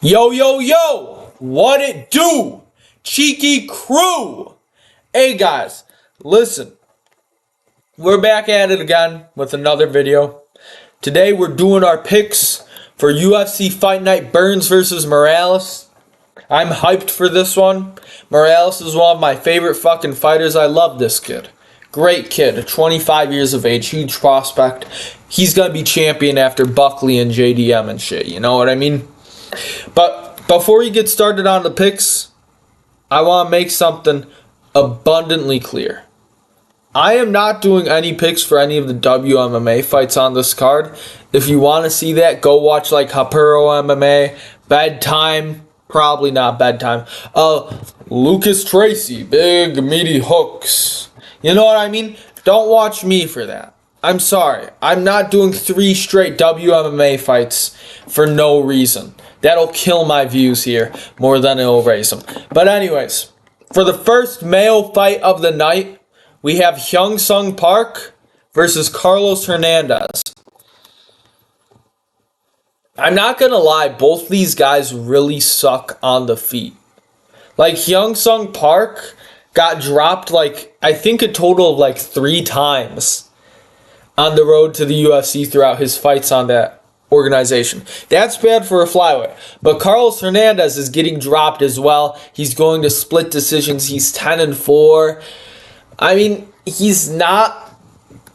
Yo, yo, yo! What it do? Cheeky crew! Hey guys, listen. We're back at it again with another video. Today we're doing our picks for UFC Fight Night Burns versus Morales. I'm hyped for this one. Morales is one of my favorite fucking fighters. I love this kid. Great kid, 25 years of age, huge prospect. He's gonna be champion after Buckley and JDM and shit, you know what I mean? But before we get started on the picks, I want to make something abundantly clear. I am not doing any picks for any of the WMMA fights on this card. If you want to see that, go watch like Hapuro MMA, Bedtime, probably not Bedtime, Lucas Tracy, big meaty hooks. You know what I mean? Don't watch me for that. I'm sorry. I'm not doing 3 straight WMMA fights for no reason. That'll kill my views here more than it'll raise them. But anyways, for the first male fight of the night, we have Hyung Sung Park versus Carlos Hernandez. I'm not going to lie, both these guys really suck on the feet. Like, Hyung Sung Park got dropped, like, I think a total of like 3 times on the road to the UFC throughout his fights on that organization. That's bad for a flyweight. But Carlos Hernandez is getting dropped as well. He's going to split decisions. He's 10-4. I mean, he's not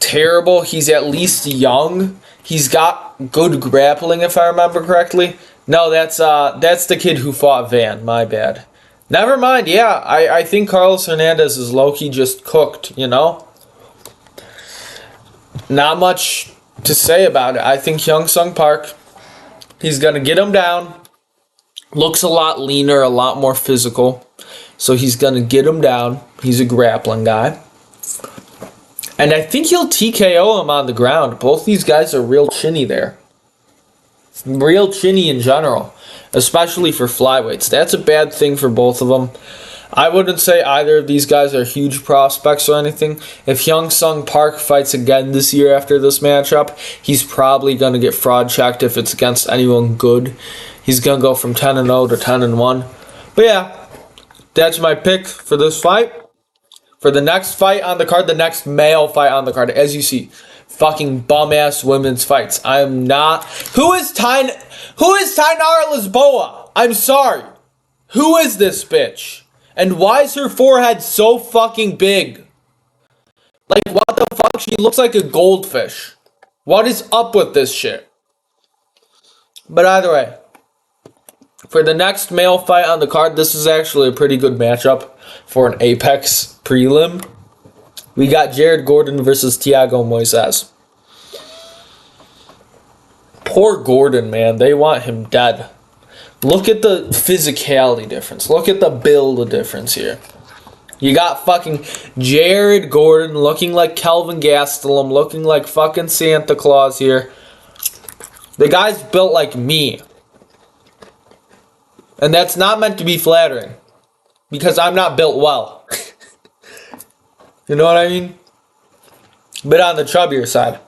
terrible. He's at least young. He's got good grappling, if I remember correctly. No, that's the kid who fought Van. My bad. Never mind. Yeah, I think Carlos Hernandez is low-key just cooked, you know? Not much to say about it. I think Hyung Sung Park, he's going to get him down. Looks a lot leaner, a lot more physical. So he's going to get him down. He's a grappling guy. And I think he'll TKO him on the ground. Both these guys are real chinny there. Real chinny in general. Especially for flyweights. That's a bad thing for both of them. I wouldn't say either of these guys are huge prospects or anything. If Hyung Sung Park fights again this year after this matchup, he's probably going to get fraud checked if it's against anyone good. He's going to go from 10-0 to 10-1. But yeah, that's my pick for this fight. For the next fight on the card, the next male fight on the card, as you see, fucking bum-ass women's fights. I am not... Who is Tainara Lisboa? I'm sorry. Who is this bitch? And why is her forehead so fucking big? Like, what the fuck? She looks like a goldfish. What is up with this shit? But either way, for the next male fight on the card, this is actually a pretty good matchup for an Apex prelim. We got Jared Gordon versus Thiago Moises. Poor Gordon, man. They want him dead. Look at the physicality difference. Look at the build difference here. You got fucking Jared Gordon looking like Kelvin Gastelum, looking like fucking Santa Claus here. The guy's built like me. And that's not meant to be flattering. Because I'm not built well. You know what I mean? But on the chubbier side.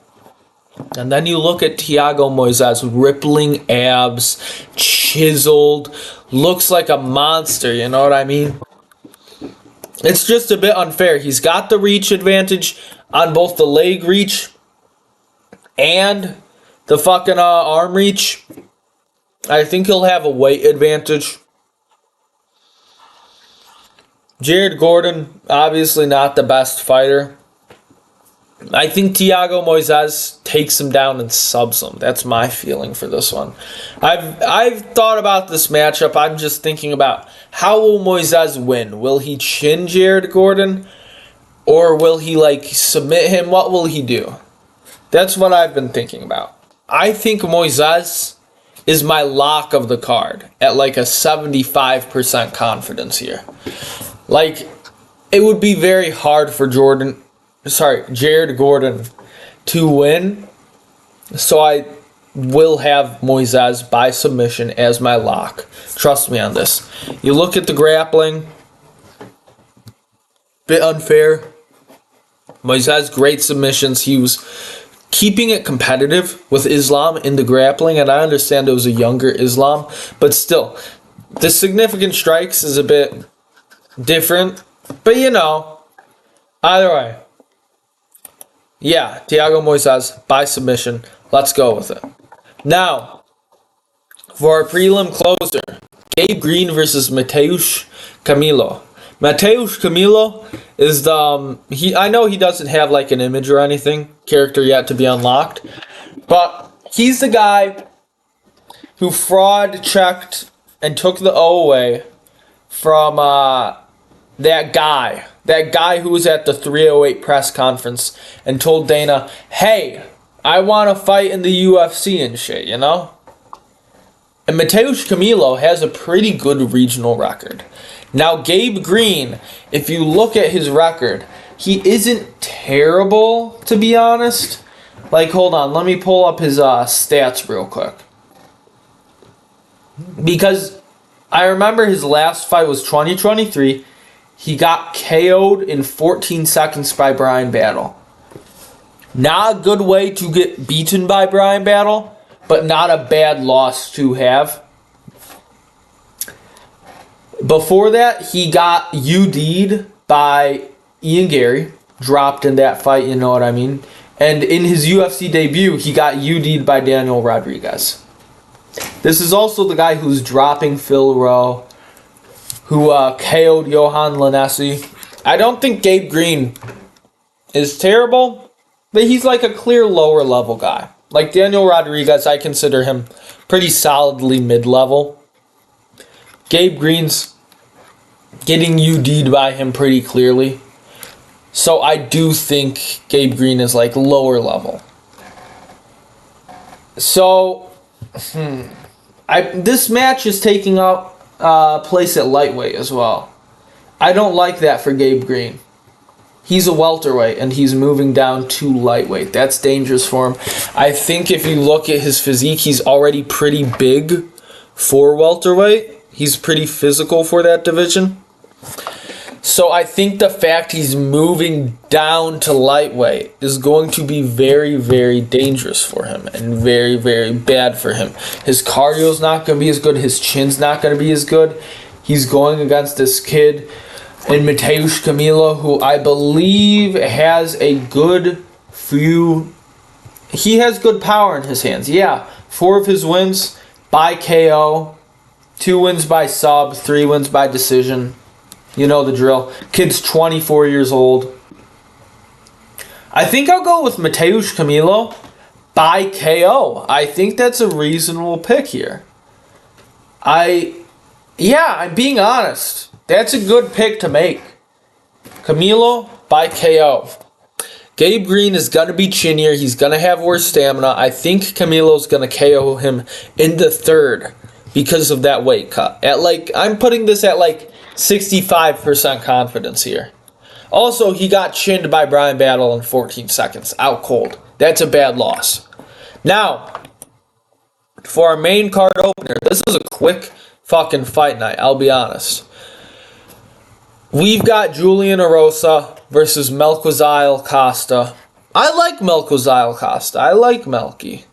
And then you look at Thiago Moises, rippling abs, chiseled, looks like a monster, you know what I mean? It's just a bit unfair. He's got the reach advantage on both the leg reach and the fucking arm reach. I think he'll have a weight advantage. Jared Gordon, obviously not the best fighter. I think Thiago Moises takes him down and subs him. That's my feeling for this one. I've thought about this matchup. I'm just thinking about how will Moises win? Will he chin Jared Gordon? Or will he like submit him? What will he do? That's what I've been thinking about. I think Moises is my lock of the card at like a 75% confidence here. Like, it would be very hard for Jared Gordon to win. So I will have Moises by submission as my lock. Trust me on this. You look at the grappling. Bit unfair. Moises, great submissions. He was keeping it competitive with Islam in the grappling, and I understand it was a younger Islam, but still, the significant strikes is a bit different. But you know, either way. Yeah, Thiago Moises by submission. Let's go with it. Now, for our prelim closer, Gabe Green versus Mateusz Camilo. Mateusz Camilo is the I know he doesn't have like an image or anything, character yet to be unlocked, but he's the guy who fraud checked and took the O away from that guy who was at the 308 press conference and told Dana, hey, I want to fight in the UFC and shit, you know? And Mateusz Camilo has a pretty good regional record. Now, Gabe Green, if you look at his record, he isn't terrible, to be honest. Like, hold on, let me pull up his stats real quick. Because I remember his last fight was 2023. He got KO'd in 14 seconds by Brian Battle. Not a good way to get beaten by Brian Battle, but not a bad loss to have. Before that, he got UD'd by Ian Gary. Dropped in that fight, you know what I mean. And in his UFC debut, he got UD'd by Daniel Rodriguez. This is also the guy who's dropping Phil Rowe, who KO'd Johan Lanesi. I don't think Gabe Green is terrible, but he's like a clear lower level guy. Like Daniel Rodriguez, I consider him pretty solidly mid-level. Gabe Green's getting UD'd by him pretty clearly. So I do think Gabe Green is like lower level. So, this match is taking up place at lightweight as well. I don't like that for Gabe Green. He's a welterweight and he's moving down to lightweight. That's dangerous for him. I think if you look at his physique, he's already pretty big for welterweight. He's pretty physical for that division. So I think the fact he's moving down to lightweight is going to be very, very dangerous for him and very, very bad for him. His cardio's not going to be as good. His chin's not going to be as good. He's going against this kid in Mateusz Camilo, who I believe has a good few... He has good power in his hands. Yeah, 4 of his wins by KO. 2 wins by sub, 3 wins by decision. You know the drill. Kid's 24 years old. I think I'll go with Mateusz Camilo by KO. I think that's a reasonable pick here. I'm being honest. That's a good pick to make. Camilo by KO. Gabe Green is going to be chinnier. He's going to have worse stamina. I think Camilo's going to KO him in the 3rd. Because of that weight cut. I'm putting this at 65% confidence here. Also, he got chinned by Brian Battle in 14 seconds. Out cold. That's a bad loss. Now, for our main card opener, this is a quick fucking fight night, I'll be honest. We've got Julian Erosa versus Melquizael Costa. I like Melquizael Costa. I like Melky.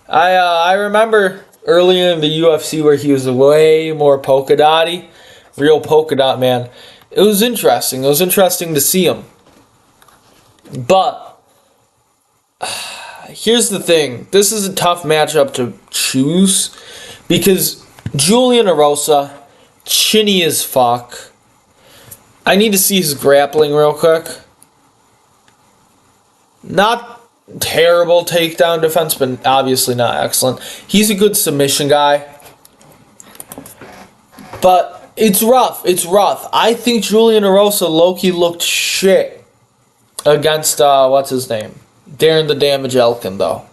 I remember earlier in the UFC where he was way more polka dotty. Real polka dot man. It was interesting. It was interesting to see him. But here's the thing. This is a tough matchup to choose because Julian Erosa, chinny as fuck. I need to see his grappling real quick. Not terrible takedown defense, but obviously not excellent. He's a good submission guy. But it's rough. It's rough. I think Julian Erosa low-key looked shit against, what's his name? Darren the Damage Elkin, though.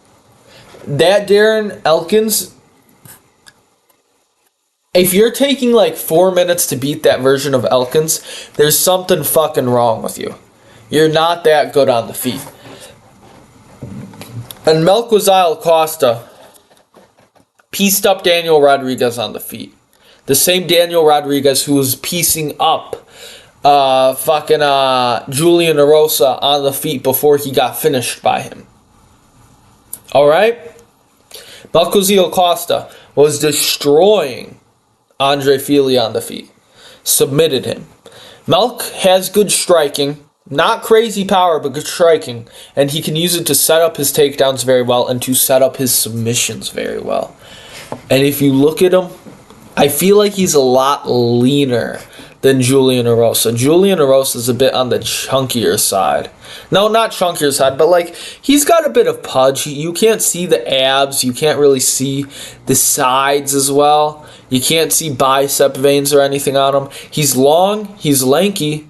That Darren Elkins, if you're taking 4 minutes to beat that version of Elkins, there's something fucking wrong with you. You're not that good on the feet. And Melquizael Costa pieced up Daniel Rodriguez on the feet. The same Daniel Rodriguez who was piecing up Julian Erosa on the feet before he got finished by him. Alright? Malcozil Costa was destroying Andre Fili on the feet. Submitted him. Melk has good striking. Not crazy power, but good striking. And he can use it to set up his takedowns very well and to set up his submissions very well. And if you look at him, I feel like he's a lot leaner than Julian Erosa. Julian Erosa is a bit on the chunkier side. No, not chunkier side, but like he's got a bit of pudge. You can't see the abs. You can't really see the sides as well. You can't see bicep veins or anything on him. He's long. He's lanky.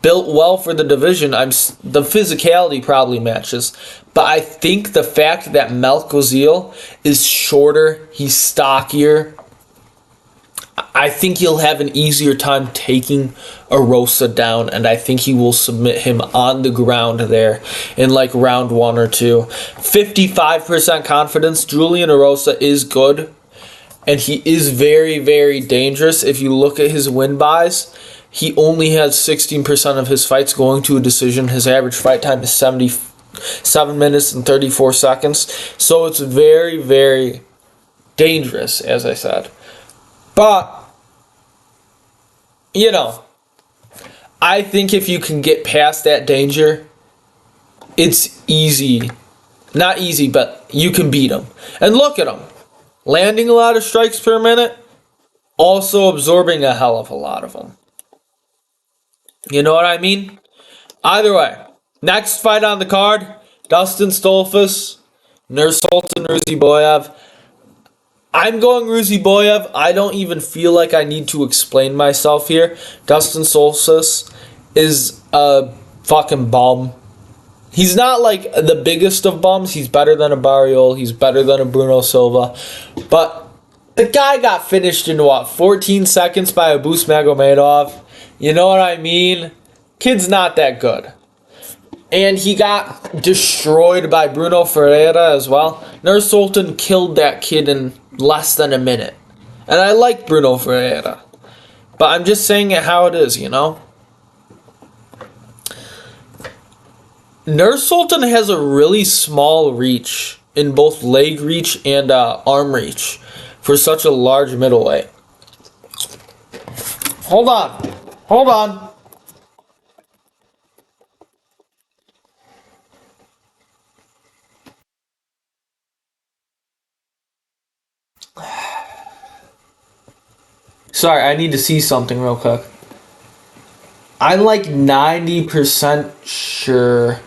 Built well for the division. The physicality probably matches. But I think the fact that Malcozil is shorter, he's stockier, I think he'll have an easier time taking Erosa down, and I think he will submit him on the ground there in like round 1 or 2. 55% confidence. Julian Erosa is good, and he is very, very dangerous. If you look at his win buys, he only has 16% of his fights going to a decision. His average fight time is 77 minutes and 34 seconds. So it's very, very dangerous, as I said. But, you know, I think if you can get past that danger, it's easy. Not easy, but you can beat him. And look at him. Landing a lot of strikes per minute, also absorbing a hell of a lot of them. You know what I mean? Either way, next fight on the card, Dustin Stolfus, Nursultan Ruziboyev. I'm going Ruziboyev. I don't even feel like I need to explain myself here. Dustin Stolfus is a fucking bum. He's not like the biggest of bums. He's better than a Barriol. He's better than a Bruno Silva. But the guy got finished in, 14 seconds by Abus Magomedov. You know what I mean? Kid's not that good. And he got destroyed by Bruno Ferreira as well. Nursultan killed that kid in less than a minute. And I like Bruno Ferreira. But I'm just saying it how it is, you know? Nursultan has a really small reach in both leg reach and arm reach for such a large middleweight. Hold on. Hold on. Sorry, I need to see something real quick. I'm like 90% sure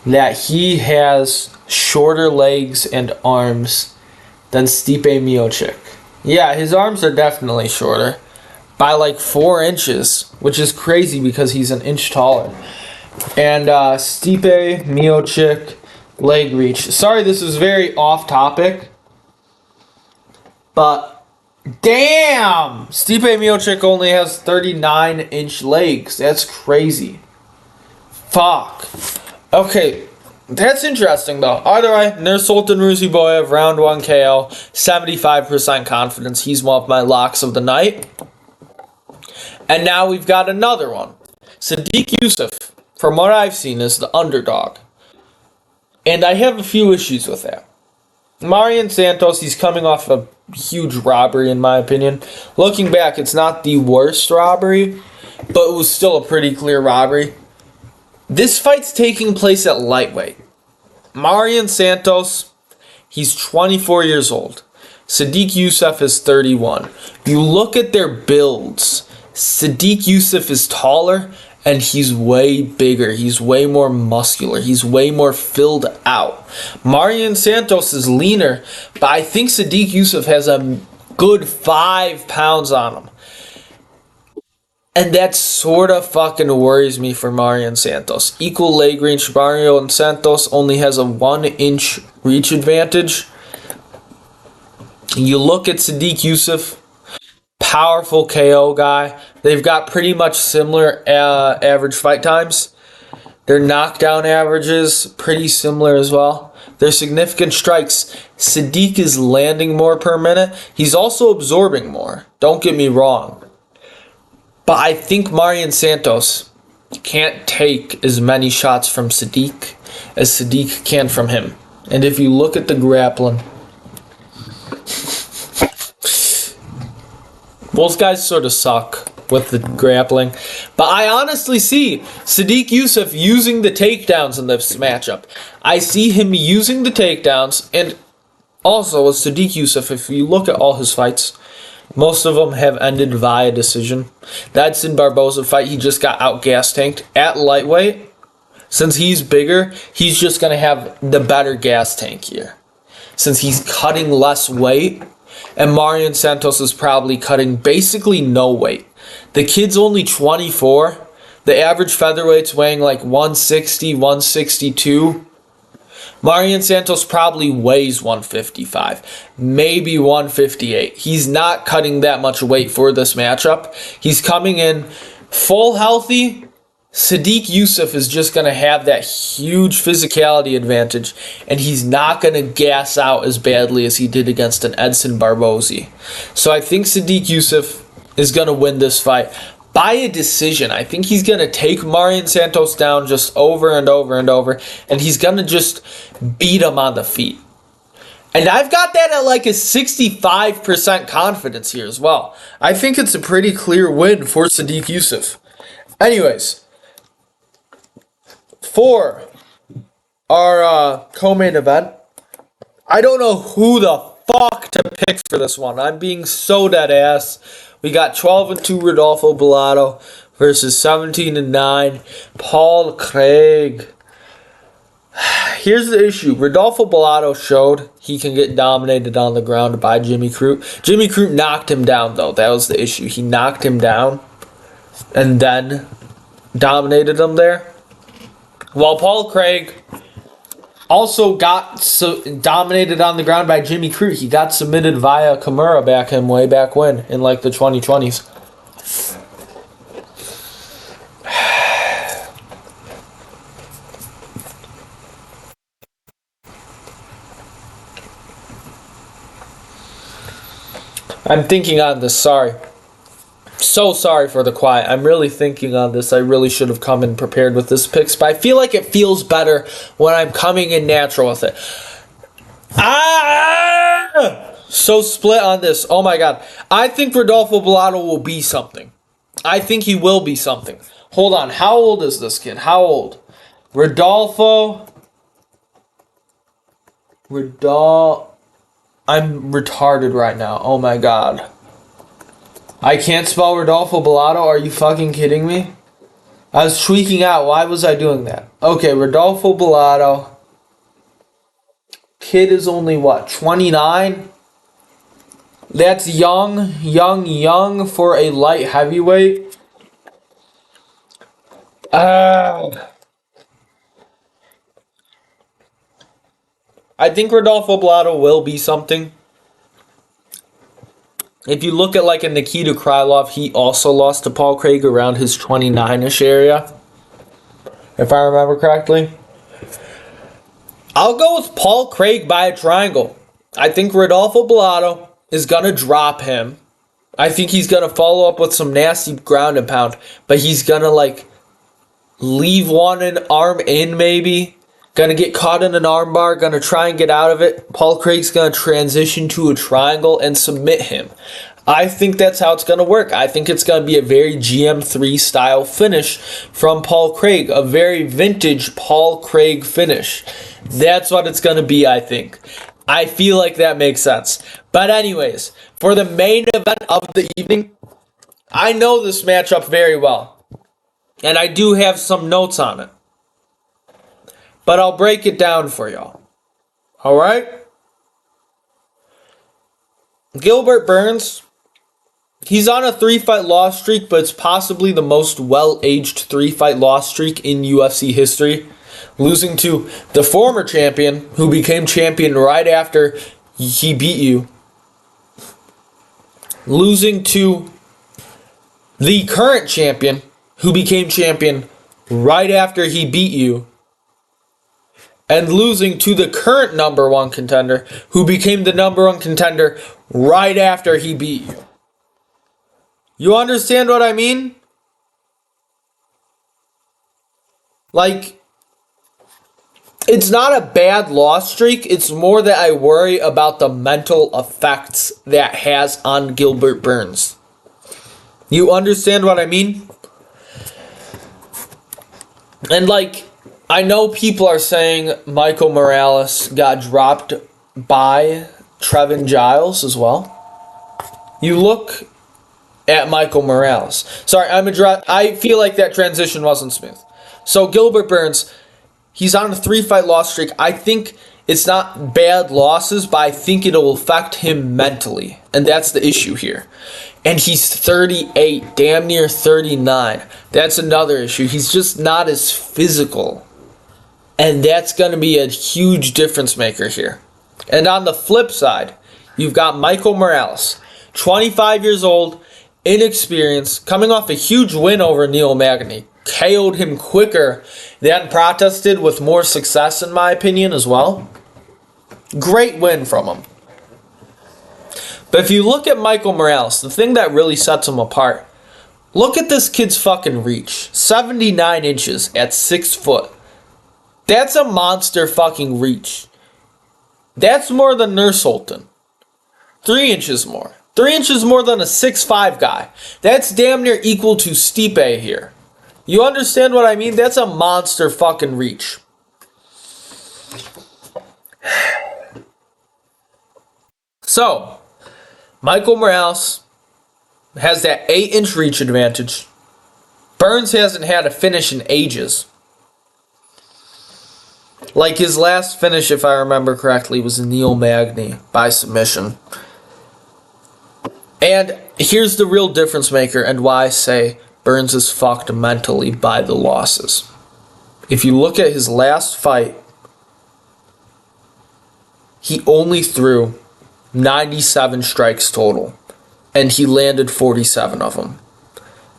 that he has shorter legs and arms than Stipe Miocic. Yeah, his arms are definitely shorter by like 4 inches, which is crazy because he's an inch taller. And Stipe Miocic leg reach. Sorry, this is very off topic, but damn! Stipe Miocic only has 39-inch legs. That's crazy. Fuck. Okay, that's interesting though. Either way, Nursultan Ruziboyev, round 1 KO, 75% confidence. He's one of my locks of the night. And now we've got another one. Sadiq Yusuff, from what I've seen, is the underdog. And I have a few issues with that. Marian Santos, he's coming off a huge robbery in my opinion. Looking back, it's not the worst robbery, but it was still a pretty clear robbery. This fight's taking place at lightweight. Marian Santos, he's 24 years old. Sadiq Yusuff is 31. You look at their builds. Sadiq Yusuff is taller and he's way bigger. He's way more muscular. He's way more filled out. Marian Santos is leaner, but I think Sadiq Yusuff has a good 5 pounds on him. And that sort of fucking worries me for Marian Santos. Equal leg reach. Marian Santos only has a 1-inch reach advantage. You look at Sadiq Yusuff, powerful KO guy. They've got pretty much similar average fight times. Their knockdown averages pretty similar as well. Their significant strikes. Sadiq is landing more per minute. He's also absorbing more. Don't get me wrong. But I think Marian Santos can't take as many shots from Sadiq as Sadiq can from him. And if you look at the grappling, both guys sort of suck with the grappling. But I honestly see Sadiq Yusuff using the takedowns in this matchup. I see him using the takedowns, and also with Sadiq Yusuff, if you look at all his fights, most of them have ended via decision. That Edson Barboza fight, he just got out gas tanked at lightweight. Since he's bigger, he's just going to have the better gas tank here. Since he's cutting less weight, and Marion Santos is probably cutting basically no weight. The kid's only 24. The average featherweight's weighing like 160, 162. Marion Santos probably weighs 155, maybe 158. He's not cutting that much weight for this matchup. He's coming in full healthy. Sadiq Yusuff is just going to have that huge physicality advantage, and he's not going to gas out as badly as he did against an Edson Barboza. So I think Sadiq Yusuff is going to win this fight by a decision. I think he's going to take Marion Santos down just over and over and over, and he's going to just beat him on the feet. And I've got that at like a 65% confidence here as well. I think it's a pretty clear win for Sadiq Yusuff. Anyways, for our co-main event, I don't know who the fuck to pick for this one. I'm being so dead ass. We got 12-2 Rodolfo Bellato versus 17-9 Paul Craig. Here's the issue. Rodolfo Bellato showed he can get dominated on the ground by Jimmy Crute. Jimmy Crute knocked him down, though. That was the issue. He knocked him down and then dominated him there. While Paul Craig also got dominated on the ground by Jimmy Crute. He got submitted via Kimura way back when, in like the 2020s. I'm thinking on this, sorry. So sorry for the quiet. I'm really thinking on this. I really should have come in prepared with this picks, but I feel like it feels better when I'm coming in natural with it. So split on this. Oh my god. I think Rodolfo Bellato will be something. I think he will be something. Hold on. How old is this kid? How old? Rodolfo. I'm retarded right now. Oh my god. I can't spell Rodolfo Bellato. Are you fucking kidding me? I was tweaking out. Why was I doing that? Okay, Rodolfo Bellato. Kid is only what? 29? That's young for a light heavyweight. I think Rodolfo Bellato will be something. If you look at like a Nikita Krylov, he also lost to Paul Craig around his 29-ish area, if I remember correctly. I'll go with Paul Craig by a triangle. I think Rodolfo Bellato is going to drop him. I think he's going to follow up with some nasty ground and pound, but he's going to like leave one and arm in maybe. Gonna get caught in an armbar, gonna try and get out of it. Paul Craig's gonna transition to a triangle and submit him. I think that's how it's gonna work. I think it's gonna be a very GM3 style finish from Paul Craig. A very vintage Paul Craig finish. That's what it's gonna be, I think. I feel like that makes sense. But anyways, for the main event of the evening, I know this matchup very well. And I do have some notes on it. But I'll break it down for y'all. Alright? Gilbert Burns, he's on a 3-fight loss streak, but it's possibly the most well-aged 3-fight loss streak in UFC history. Losing to the former champion, who became champion right after he beat you. Losing to the current champion, who became champion right after he beat you. And losing to the current number one contender, who became the number one contender right after he beat you. You understand what I mean? Like, It's not a bad loss streak. It's more that I worry about the mental effects that has on Gilbert Burns. You understand what I mean? And like, I know people are saying Michael Morales got dropped by Trevin Giles as well. You look at Michael Morales. Sorry, I feel like that transition wasn't smooth. So Gilbert Burns, he's on a 3-fight loss streak. I think it's not bad losses, but I think it'll affect him mentally. And that's the issue here. And he's 38, damn near 39. That's another issue. He's just not as physical. And that's going to be a huge difference maker here. And on the flip side, you've got Michael Morales, 25 years old, inexperienced, coming off a huge win over Neil Magny. KO'd him quicker than protested, with more success in my opinion as well. Great win from him. But if you look at Michael Morales, the thing that really sets him apart, look at this kid's fucking reach. 79 inches at 6 foot. That's a monster fucking reach. That's more than Nurse Holton. 3 inches more. 3 inches more than a 6'5 guy. That's damn near equal to Stipe here. You understand what I mean? That's a monster fucking reach. So, Michael Morales has that 8-inch reach advantage. Burns hasn't had a finish in ages. Like his last finish, if I remember correctly, was Neil Magny by submission. And here's the real difference maker and why I say Burns is fucked mentally by the losses. If you look at his last fight, he only threw 97 strikes total, and he landed 47 of them.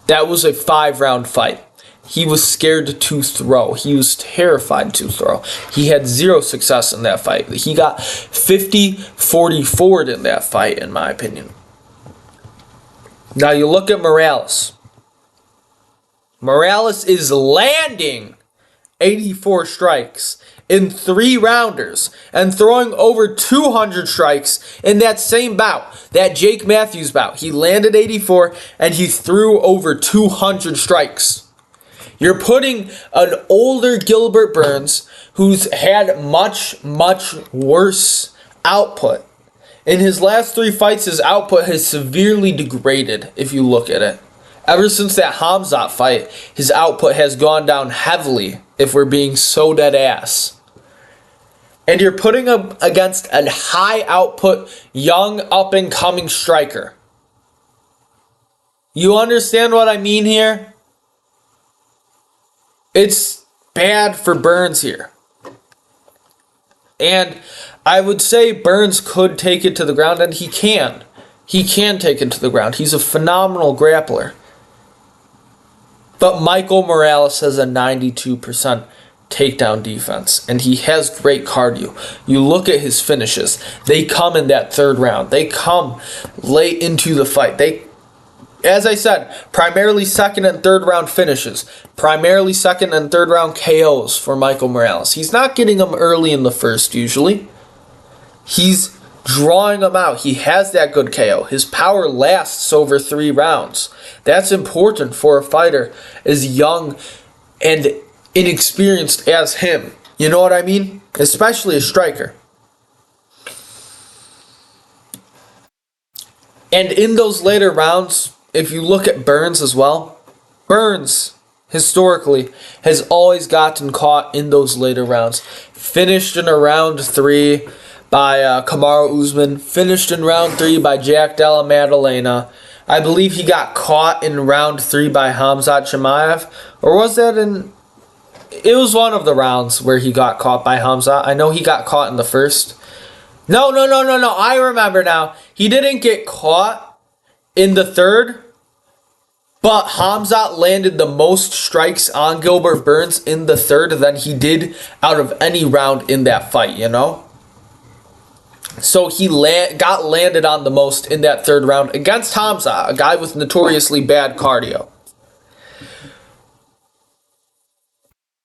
That was a 5-round fight. He was scared to throw. He was terrified to throw. He had 0 success in that fight. He got 50-44 in that fight, in my opinion. Now you look at Morales. Morales is landing 84 strikes in 3 rounders and throwing over 200 strikes in that same bout, that Jake Matthews bout. He landed 84 and he threw over 200 strikes. You're putting an older Gilbert Burns who's had much, much worse output. In his last 3 fights, his output has severely degraded, if you look at it. Ever since that Hamzat fight, his output has gone down heavily, if we're being so dead ass. And you're putting him against a high output, young, up-and-coming striker. You understand what I mean here? It's bad for Burns here. And I would say Burns could take it to the ground, and he can. He can take it to the ground. He's a phenomenal grappler. But Michael Morales has a 92% takedown defense, and he has great cardio. You look at his finishes. They come in that 3rd round. They come late into the fight. As I said, primarily 2nd and 3rd round finishes. Primarily 2nd and 3rd round KOs for Michael Morales. He's not getting them early in the first usually. He's drawing them out. He has that good KO. His power lasts over 3 rounds. That's important for a fighter as young and inexperienced as him. You know what I mean? Especially a striker. And in those later rounds, if you look at Burns as well, Burns, historically, has always gotten caught in those later rounds. Finished in a round 3 by Kamaru Usman. Finished in round 3 by Jack Della Maddalena. I believe he got caught in round 3 by Hamzat Chimaev. Or was that in... It was one of the rounds where he got caught by Hamzat. I know he got caught in the first. No. I remember now. He didn't get caught in the 3rd. But Hamzat landed the most strikes on Gilbert Burns in the 3rd than he did out of any round in that fight, you know? So he got landed on the most in that 3rd round against Hamzat, a guy with notoriously bad cardio.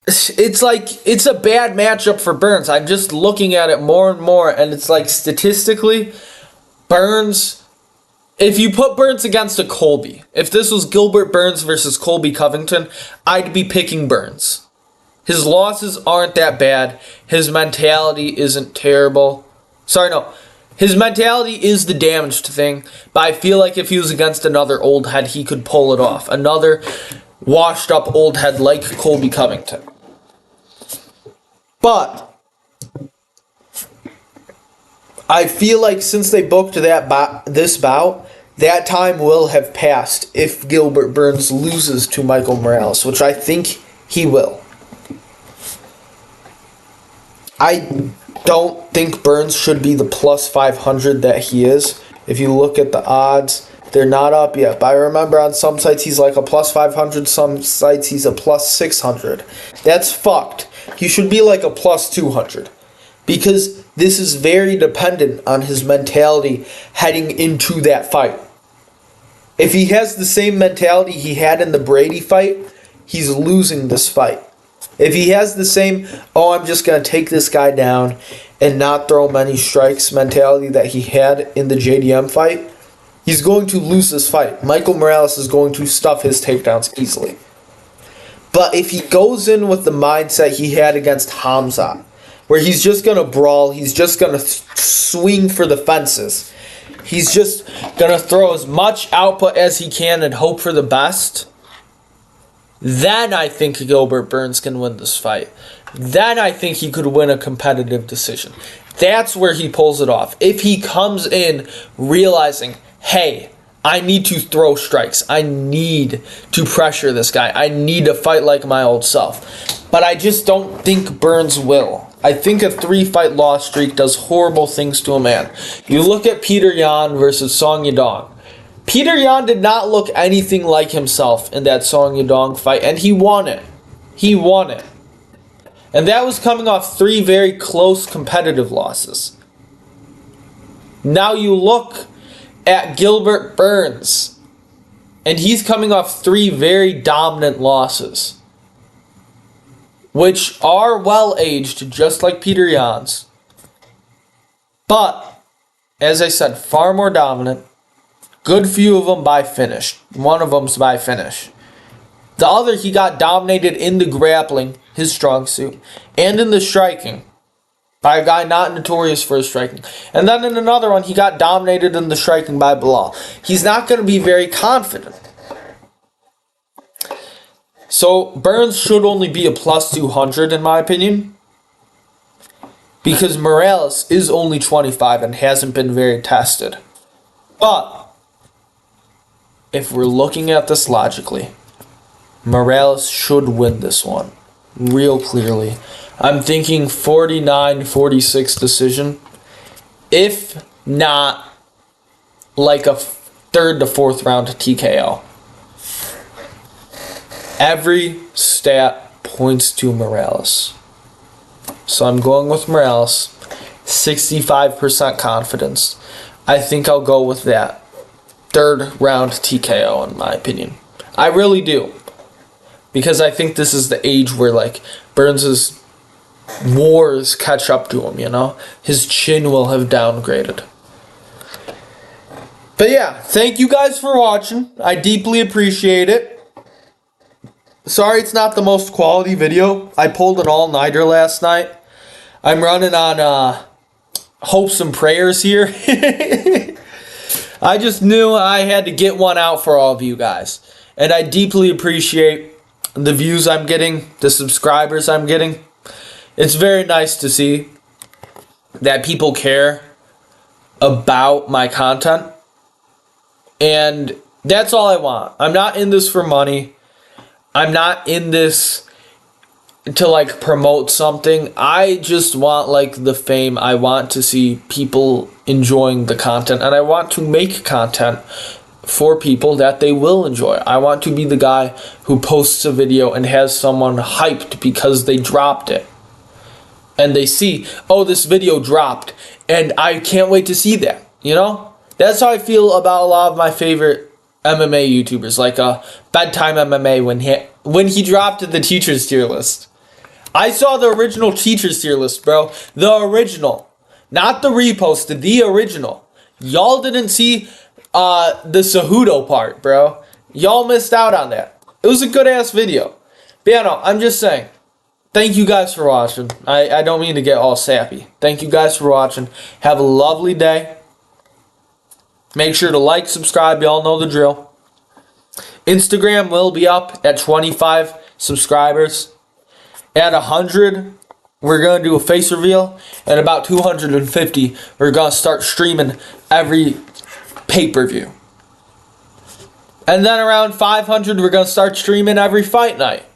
it's like, it's a bad matchup for Burns. I'm just looking at it more and more, and it's like, statistically, Burns, if you put Burns against a Colby, if this was Gilbert Burns versus Colby Covington, I'd be picking Burns. His losses aren't that bad. His mentality isn't terrible. Sorry, no. His mentality is the damaged thing, but I feel like if he was against another old head, he could pull it off. Another washed up old head like Colby Covington. But I feel like since they booked this bout, that time will have passed if Gilbert Burns loses to Michael Morales, which I think he will. I don't think Burns should be the plus 500 that he is. If you look at the odds, they're not up yet. But I remember on some sites he's like a plus 500, some sites he's a plus 600. That's fucked. He should be like a plus 200. Because this is very dependent on his mentality heading into that fight. If he has the same mentality he had in the Brady fight, he's losing this fight. If he has the same, I'm just going to take this guy down and not throw many strikes mentality that he had in the JDM fight, he's going to lose this fight. Michael Morales is going to stuff his takedowns easily. But if he goes in with the mindset he had against Hamzat, where he's just going to brawl, he's just going to swing for the fences, he's just going to throw as much output as he can and hope for the best, then I think Gilbert Burns can win this fight. Then I think he could win a competitive decision. That's where he pulls it off. If he comes in realizing, hey, I need to throw strikes. I need to pressure this guy. I need to fight like my old self. But I just don't think Burns will. I think a 3-fight loss streak does horrible things to a man. You look at Peter Yan versus Song Yadong. Peter Yan did not look anything like himself in that Song Yadong fight, and he won it. He won it. And that was coming off 3 very close competitive losses. Now you look at Gilbert Burns, and he's coming off 3 very dominant losses, which are well-aged, just like Peter Yan's. But, as I said, far more dominant. Good few of them by finish. One of them's by finish. The other, he got dominated in the grappling, his strong suit, and in the striking by a guy not notorious for his striking. And then in another one, he got dominated in the striking by Bilal. He's not going to be very confident. So Burns should only be a plus 200 in my opinion, because Morales is only 25 and hasn't been very tested. But if we're looking at this logically, Morales should win this one real clearly. I'm thinking 49-46 decision, if not like a 3rd to 4th round TKO. Every stat points to Morales. So I'm going with Morales. 65% confidence. I think I'll go with that. 3rd round TKO in my opinion. I really do. Because I think this is the age where like Burns' wars catch up to him, you know? His chin will have downgraded. But yeah, thank you guys for watching. I deeply appreciate it. Sorry it's not the most quality video. I pulled an all-nighter last night. I'm running on hopes and prayers here. I just knew I had to get one out for all of you guys. And I deeply appreciate the views I'm getting, the subscribers I'm getting. It's very nice to see that people care about my content. And that's all I want. I'm not in this for money. I'm not in this to like promote something. I just want like the fame. I want to see people enjoying the content, and I want to make content for people that they will enjoy. I want to be the guy who posts a video and has someone hyped because they dropped it. And they see, oh, this video dropped, and I can't wait to see that, you know? That's how I feel about a lot of my favorite MMA YouTubers, like Bedtime MMA when he dropped the teacher's tier list. I saw the original teachers tier list, bro. The original. Not the reposted, the original. Y'all didn't see the Cejudo part, bro. Y'all missed out on that. It was a good ass video. But yeah, no, I'm just saying. Thank you guys for watching. I don't mean to get all sappy. Thank you guys for watching. Have a lovely day. Make sure to like, subscribe. Y'all know the drill. Instagram will be up at 25 subscribers. At 100, we're going to do a face reveal. At about 250, we're going to start streaming every pay-per-view. And then around 500, we're going to start streaming every fight night.